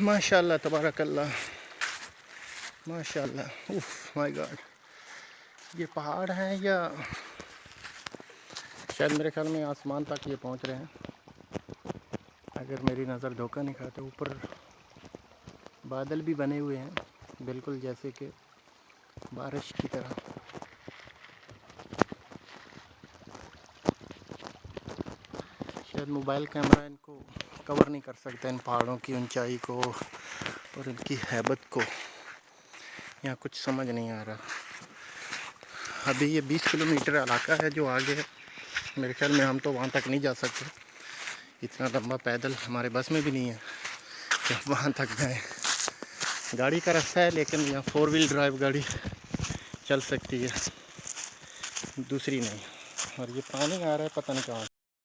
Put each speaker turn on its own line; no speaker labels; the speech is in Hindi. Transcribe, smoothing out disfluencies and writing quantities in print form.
माशाल्लाह तबारकल्लाह माशाल्लाह। उफ माय गॉड, ये पहाड़ हैं या शायद मेरे ख्याल में आसमान तक ये पहुंच रहे हैं, अगर मेरी नज़र धोखा नहीं खाते। ऊपर बादल भी बने हुए हैं बिल्कुल जैसे कि बारिश की तरह। शायद मोबाइल कैमरा इनको कवर नहीं कर सकता, इन पहाड़ों की ऊंचाई को और इनकी हैबत को। यहाँ कुछ समझ नहीं आ रहा। अभी ये 20 किलोमीटर इलाका है जो आगे है, मेरे ख्याल में हम तो वहाँ तक नहीं जा सकते। इतना लंबा पैदल हमारे बस में भी नहीं है कि हम वहाँ तक जाएँ। गाड़ी का रास्ता है लेकिन यहाँ 4 व्हील ड्राइव गाड़ी चल सकती है, दूसरी नहीं। और ये पानी आ रहा है पता नहीं कहाँ।